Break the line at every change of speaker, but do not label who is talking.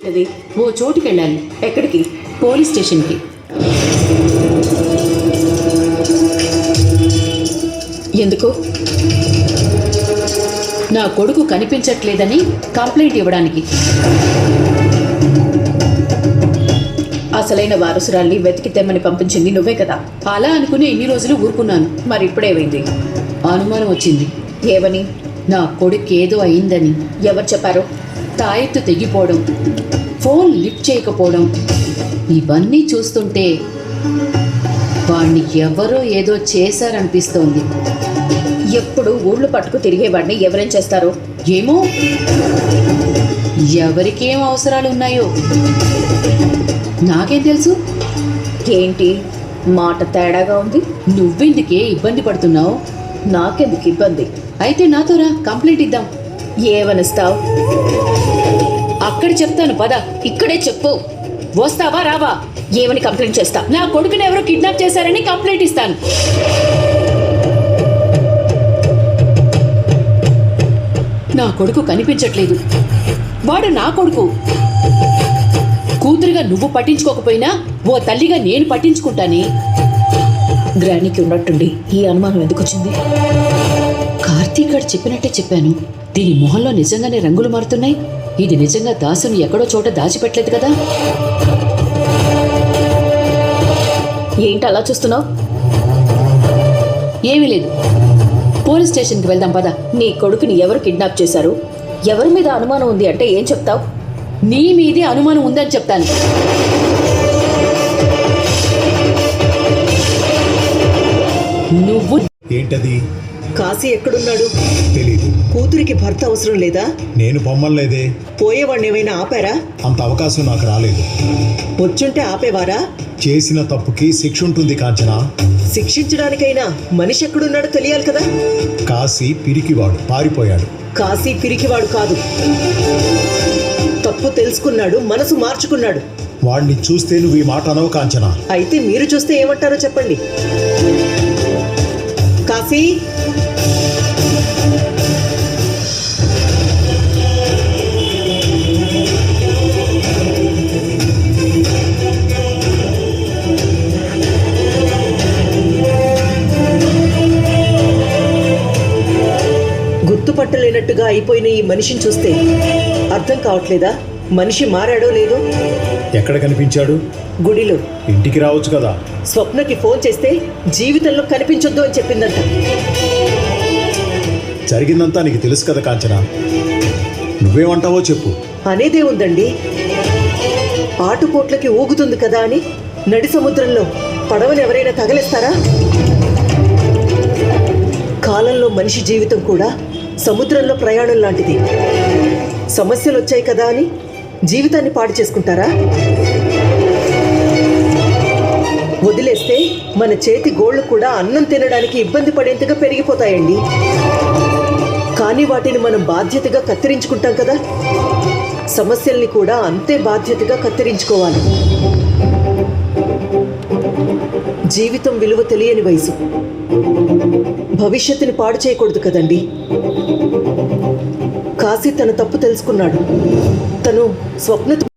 ఏంటది?
ఓ చోటుకి వెళ్ళాలి.
ఎక్కడికి?
పోలీస్ స్టేషన్కి.
ఎందుకు?
నా కొడుకు కనిపించట్లేదని కంప్లైంట్ ఇవ్వడానికి.
అసలైన వారసురాల్ని వెతికి తెమ్మని పంపించింది నువ్వే కదా.
అలా అనుకుని ఇన్ని రోజులు ఊరుకున్నాను.
మరి ఇప్పుడేమైంది?
అనుమానం వచ్చింది.
ఏమని?
నా కొడుకు ఏదో అయిందని.
ఎవరు చెప్పారు?
తాయెత్తు తెగిపోవడం, ఫోన్ లిఫ్ట్ చేయకపోవడం, ఇవన్నీ చూస్తుంటే వాణ్ణి ఎవరో ఏదో చేశారనిపిస్తోంది.
ఎప్పుడు ఊళ్ళు పట్టుకు తిరిగేవాడిని ఎవరేం చేస్తారు?
ఏమో, ఎవరికేం అవసరాలు ఉన్నాయో నాకేం తెలుసు.
ఏంటి మాట తేడాగా ఉంది?
నువ్వెందుకే ఇబ్బంది పడుతున్నావు?
నాకెందుకు ఇబ్బంది?
అయితే నాతో రా, కంప్లైంట్ ఇద్దాం.
ఏమనిస్తావు?
అక్కడ చెప్తాను పద.
ఇక్కడే చెప్పు.
వస్తావా రావా?
ఏమని కంప్లైంట్ చేస్తా?
నా కొడుకుని ఎవరో కిడ్నాప్ చేశారని కంప్లైంట్ ఇస్తాను. నా కొడుకు కనిపించట్లేదు. వాడు నా కొడుకు. కూతురుగా నువ్వు పట్టించుకోకపోయినా ఓ తల్లిగా నేను పట్టించుకుంటానే.
గ్రానికి ఉన్నట్టుండి ఈ అనుమానం ఎందుకు వచ్చింది?
కార్తీక్ గారు చెప్పినట్టే చెప్పాను. దీని మొహంలో నిజంగానే రంగులు మారుతున్నాయి. ఇది నిజంగా దాసుని ఎక్కడో చోట దాచిపెట్టలేదు కదా.
ఏంటి అలా చూస్తున్నావు?
ఏమీ లేదు. పోలీస్ స్టేషన్కి వెళ్దాం పద.
నీ కొడుకుని ఎవరు కిడ్నాప్ చేశారు? ఎవరి మీద అనుమానం ఉంది అంటే ఏం చెప్తావు?
నీ మీదే అనుమానం ఉందని చెప్తాను. నువ్వు
ఏంటది?
కాశీ ఎక్కడున్నాడు?
తెలీదు.
కూతురికి భర్త అవసరం లేదా?
నేను పొమ్మలేదే.
పోయేవాడిని ఏమైనా ఆపారా?
అంత అవకాశం నాకు రాలేదు.
వచ్చుంటే ఆపేవారా?
చేసిన తప్పుకి శిక్ష ఉంటుంది కాంచన.
శిక్షించడానికైనా మనిషి ఎక్కడున్నాడో తెలియాలి కదా.
కాశీ పిరికివాడు, పారిపోయాడు.
కాశీ పిరికివాడు కాదు, తప్పు తెలుసుకున్నాడు, మనసు మార్చుకున్నాడు.
వాడిని చూస్తే నువ్వు ఈ మాట అనవు కాంచన.
అయితే మీరు చూస్తే ఏమంటారో చెప్పండి. కాశీ, గుర్తుపట్టలేనట్టుగా అయిపోయిన ఈ మనిషిని చూస్తే అర్థం కావట్లేదా మనిషి మారాడో లేదో?
ఎక్కడ కనిపించాడు?
గుడిలో.
ఇంటికి రావచ్చు కదా.
స్వప్నకి ఫోన్ చేస్తే జీవితంలో కనిపించొద్దు అని చెప్పిందంట.
జరిగిందంతా నీకు తెలుసు కదా కాంచన. నువ్వేమంటావో చెప్పు.
అనేదే ఉందండి. ఆటుపోట్లకి ఊగుతుంది కదా అని నడి సముద్రంలో పడవని ఎవరైనా తగలేస్తారా? కాలంలో మనిషి జీవితం కూడా సముద్రంలో ప్రయాణం లాంటిది. సమస్యలు వచ్చాయి కదా అని జీవితాన్ని పాడు చేసుకుంటారా? వదిలేస్తే మన చేతి గోళ్ళు కూడా అన్నం తినడానికి ఇబ్బంది పడేంతగా పెరిగిపోతాయండి. కానీ వాటిని మనం బాధ్యతగా కత్తిరించుకుంటాం కదా. సమస్యల్ని కూడా అంతే బాధ్యతగా కత్తిరించుకోవాలి. జీవితం విలువ తెలియని వయసు. భవిష్యత్తుని పాడు చేయకూడదు కదండి. కాశీ తన తప్పు తెలుసుకున్నాడు. తను స్వప్న